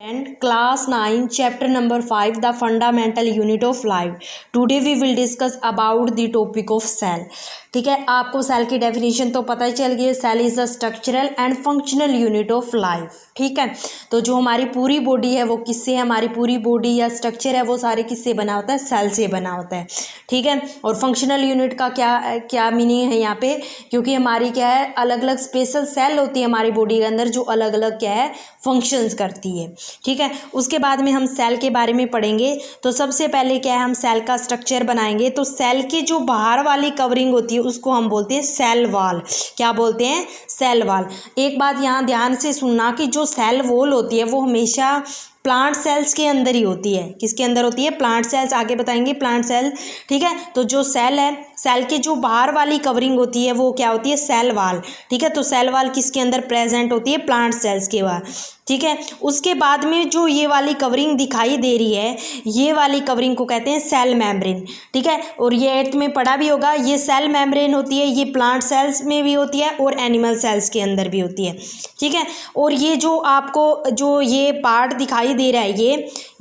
And class 9 chapter number 5 the fundamental unit of life. Today we will discuss about the topic of cell. ठीक है, आपको cell की definition तो पता ही चल गई है. Cell is a structural and functional unit of life. ठीक है, तो जो हमारी पूरी बॉडी है वो किससे है, हमारी पूरी बॉडी या स्ट्रक्चर है वो सारे किससे बना होता है, सेल से बना होता है. ठीक है, और फंक्शनल यूनिट का क्या मीनिंग है यहाँ पे, क्योंकि हमारी क्या है अलग अलग स्पेशल सेल होती है हमारी बॉडी के अंदर जो अलग अलग क्या है फंक्शंस करती है. ठीक है, उसके बाद में हम सेल के बारे में पढ़ेंगे. तो सबसे पहले क्या है, हम सेल का स्ट्रक्चर बनाएंगे. तो सेल की जो बाहर वाली कवरिंग होती है उसको हम बोलते हैं सेल वॉल. क्या बोलते हैं, सेल वॉल. एक बात यहाँ ध्यान से सुनना कि जो सेल वॉल होती है वो हमेशा प्लांट सेल्स के अंदर ही होती है. किसके अंदर होती है, प्लांट सेल्स. आगे बताएंगे प्लांट सेल. ठीक है, तो जो सेल है, सेल की जो बाहर वाली कवरिंग होती है वो क्या होती है, सेल वॉल. ठीक है, तो सेल वॉल किसके अंदर प्रेजेंट होती है, प्लांट सेल्स के बाहर. ठीक है, उसके बाद में जो ये वाली कवरिंग दिखाई दे रही है ये वाली कवरिंग को कहते हैं सेल मेम्ब्रेन. ठीक है, और ये 8th में पढ़ा भी होगा. ये सेल मेम्ब्रेन होती है, ये प्लांट सेल्स में भी होती है और एनिमल सेल्स के अंदर भी होती है. ठीक है, और ये जो आपको जो ये पार्ट दिखाई दे रहा है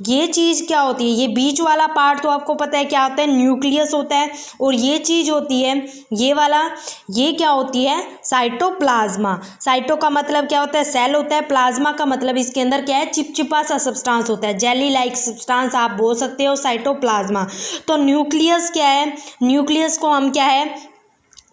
ये चीज़ क्या होती है, ये बीच वाला पार्ट तो आपको पता है क्या होता है, न्यूक्लियस होता है. और ये चीज़ होती है ये वाला, ये क्या होती है, साइटोप्लाज्मा. साइटो का मतलब क्या होता है, सेल होता है. प्लाज्मा का मतलब इसके अंदर क्या है, चिपचिपा सा सब्सटेंस होता है, जेली लाइक सब्सटेंस आप बोल सकते हो, साइटोप्लाज्मा. तो न्यूक्लियस क्या है, न्यूक्लियस को हम क्या है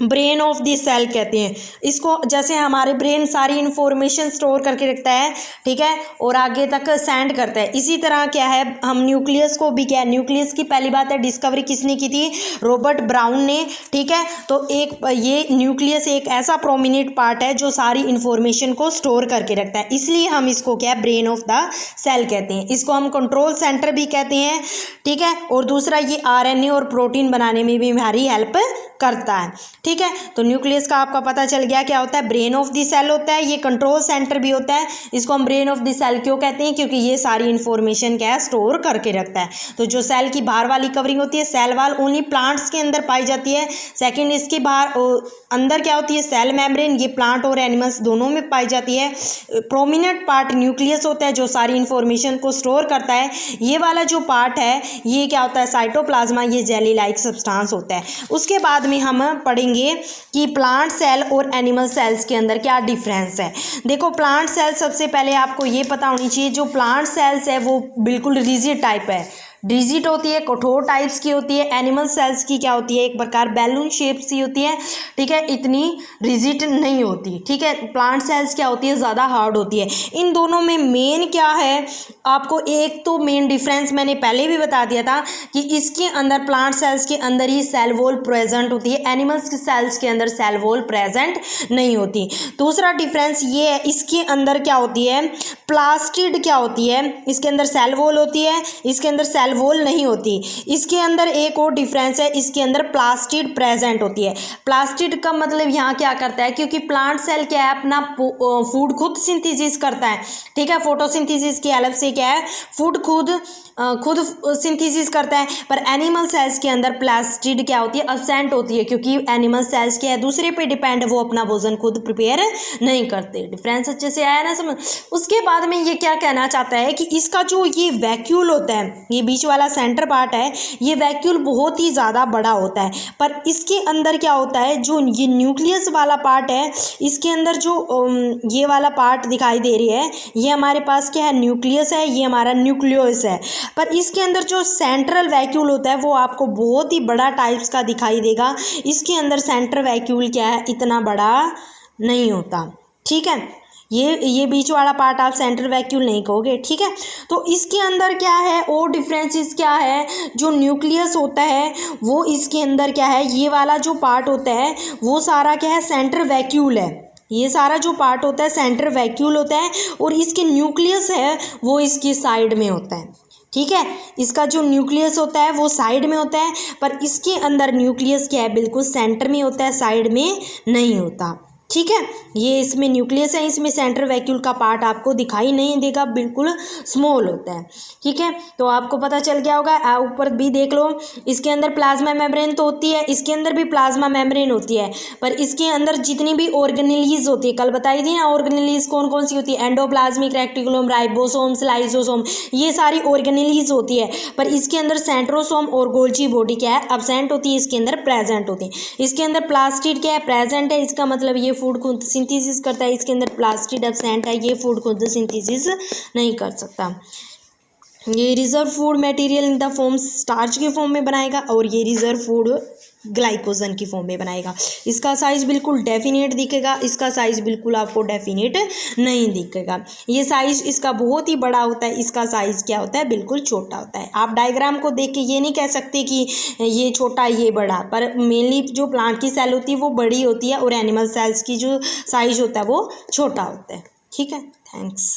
ब्रेन ऑफ द सेल कहते हैं. इसको जैसे हमारे ब्रेन सारी इंफॉर्मेशन स्टोर करके रखता है, ठीक है, और आगे तक सेंड करता है. इसी तरह क्या है, हम न्यूक्लियस को भी क्या है, न्यूक्लियस की पहली बात है डिस्कवरी किसने की थी, रॉबर्ट ब्राउन ने. ठीक है, तो एक ये न्यूक्लियस एक ऐसा प्रोमिनेंट पार्ट है जो सारी इंफॉर्मेशन को स्टोर करके रखता है, इसलिए हम इसको क्या है ब्रेन ऑफ द सेल कहते हैं. इसको हम कंट्रोल सेंटर भी कहते हैं. ठीक है, और दूसरा ये RNA और प्रोटीन बनाने में भी हमारी हेल्प करता है. ठीक है, तो न्यूक्लियस का आपका पता चल गया क्या होता है, ब्रेन ऑफ द सेल होता है. ये कंट्रोल सेंटर भी होता है. इसको हम ब्रेन ऑफ द सेल क्यों कहते हैं, क्योंकि ये सारी इंफॉर्मेशन क्या है स्टोर करके रखता है. तो जो सेल की बाहर वाली कवरिंग होती है सेल वॉल ओनली प्लांट्स के अंदर पाई जाती है. सेकंड इसके बाहर अंदर क्या होती है, सेल मेम्ब्रेन, ये प्लांट और एनिमल्स दोनों में पाई जाती है. प्रोमिनेंट पार्ट न्यूक्लियस होता है जो सारी इंफॉर्मेशन को स्टोर करता है. ये वाला जो पार्ट है ये क्या होता है, साइटोप्लाज्मा, ये जेली लाइक सब्सटेंस होता है. उसके बाद में हम पढ़ेंगे कि प्लांट सेल और एनिमल सेल्स के अंदर क्या डिफरेंस है. देखो प्लांट सेल सबसे पहले आपको ये पता होनी चाहिए, जो प्लांट सेल्स है वो बिल्कुल रिजिड टाइप है, रिजिड होती है, कठोर टाइप्स की होती है. एनिमल सेल्स की क्या होती है, एक प्रकार बैलून शेप सी होती है. ठीक है, इतनी रिजिड नहीं होती. ठीक है, प्लांट सेल्स क्या होती है, ज़्यादा हार्ड होती है. इन दोनों में मेन क्या है, आपको एक तो मेन डिफरेंस मैंने पहले भी बता दिया था कि इसके अंदर प्लांट सेल्स के अंदर ही सेल वॉल प्रेजेंट होती है, एनिमल्स के सेल्स के अंदर सेल वॉल प्रेजेंट नहीं होती. दूसरा डिफरेंस ये है, इसके अंदर क्या होती है, प्लास्टिड क्या होती है, इसके अंदर सेल वॉल होती है, इसके अंदर सेल वॉल नहीं होती. इसके अंदर एक और डिफरेंस है, इसके अंदर प्लास्टिड प्रेजेंट होती है. प्लास्टिड का मतलब यहाँ क्या करता है, क्योंकि प्लांट सेल क्या है अपना फूड खुद सिंथेसिस करता है. ठीक है, फोटोसिंथेसिस की हेल्प से क्या है फूड खुद सिंथेसिस करता है. पर एनिमल सेल्स के अंदर प्लास्टिड क्या होती है, अब्सेंट होती है, क्योंकि एनिमल सेल्स क्या है दूसरे पे डिपेंड है, वो अपना भोजन खुद प्रिपेयर नहीं करते. डिफरेंस अच्छे से आया ना समझ. उसके बाद में ये क्या कहना चाहता है कि इसका जो ये वैक्यूल होता है, ये बीच वाला सेंटर पार्ट है, ये वैक्यूल बहुत ही ज़्यादा बड़ा होता है. पर इसके अंदर क्या होता है, जो ये न्यूक्लियस वाला पार्ट है, इसके अंदर जो ये वाला पार्ट दिखाई दे रही है ये हमारे पास क्या है, न्यूक्लियस है, ये हमारा न्यूक्लियस है. पर इसके अंदर जो सेंट्रल वैक्यूल होता है वो आपको बहुत ही बड़ा टाइप्स का दिखाई देगा. इसके अंदर सेंट्रल वैक्यूल क्या है, इतना बड़ा नहीं होता. ठीक है, ये बीच वाला पार्ट आप सेंट्रल वैक्यूल नहीं कहोगे. ठीक है, तो इसके अंदर क्या है और डिफरेंसेस क्या है, जो न्यूक्लियस होता है वो इसके अंदर क्या है, ये वाला जो पार्ट होता है वो सारा क्या है सेंट्रल वैक्यूल है. ये सारा जो पार्ट होता है सेंट्रल वैक्यूल होता है, और इसके न्यूक्लियस है वो इसकी साइड में होता है. ठीक है, इसका जो न्यूक्लियस होता है वो साइड में होता है, पर इसके अंदर न्यूक्लियस क्या है बिल्कुल सेंटर में होता है, साइड में नहीं होता. ठीक है। ये इसमें न्यूक्लियस है, इसमें सेंट्रल वैक्यूल का पार्ट आपको दिखाई नहीं देगा, बिल्कुल स्मॉल होता है। ठीक है, तो आपको पता चल गया होगा। ऊपर भी देख लो, इसके अंदर प्लाज्मा मेम्ब्रेन तो होती है, इसके अंदर भी प्लाज्मा मेम्ब्रेन होती है, पर इसके अंदर जितनी भी ऑर्गेनेलीज होती है, कल बताई थी ना ऑर्गेनेलीज कौन कौन सी होती है, एंडोप्लाज्मिक रेटिकुलम, राइबोसोम्स, लाइसोसोम, ये सारी ऑर्गेनेलीज होती है। पर इसके अंदर सेंट्रोसोम और गोल्जी बॉडी क्या है, एब्सेंट होती है, इसके अंदर प्रेजेंट होती है। इसके अंदर प्लास्टिड क्या है, प्रेजेंट है, इसका मतलब ये फूड खुद सिंथेसिस करता है। इसके अंदर प्लास्टिड एब्सेंट है, ये फूड खुद सिंथेसिस नहीं कर सकता। ये reserve food material in the form starch के फॉर्म में बनाएगा, और ये रिजर्व फूड ग्लाइकोजन की फॉर्म में बनाएगा। इसका साइज बिल्कुल डेफिनेट दिखेगा, इसका साइज बिल्कुल आपको डेफिनेट नहीं दिखेगा। ये साइज इसका बहुत ही बड़ा होता है, इसका साइज क्या होता है, बिल्कुल छोटा होता है। आप डायग्राम को देख के ये नहीं कह सकते कि ये छोटा ये बड़ा, पर मेनली जो प्लांट की सेल होती है वो बड़ी होती है, और एनिमल सेल्स की जो साइज होता है वो छोटा होता है। ठीक है, थैंक्स।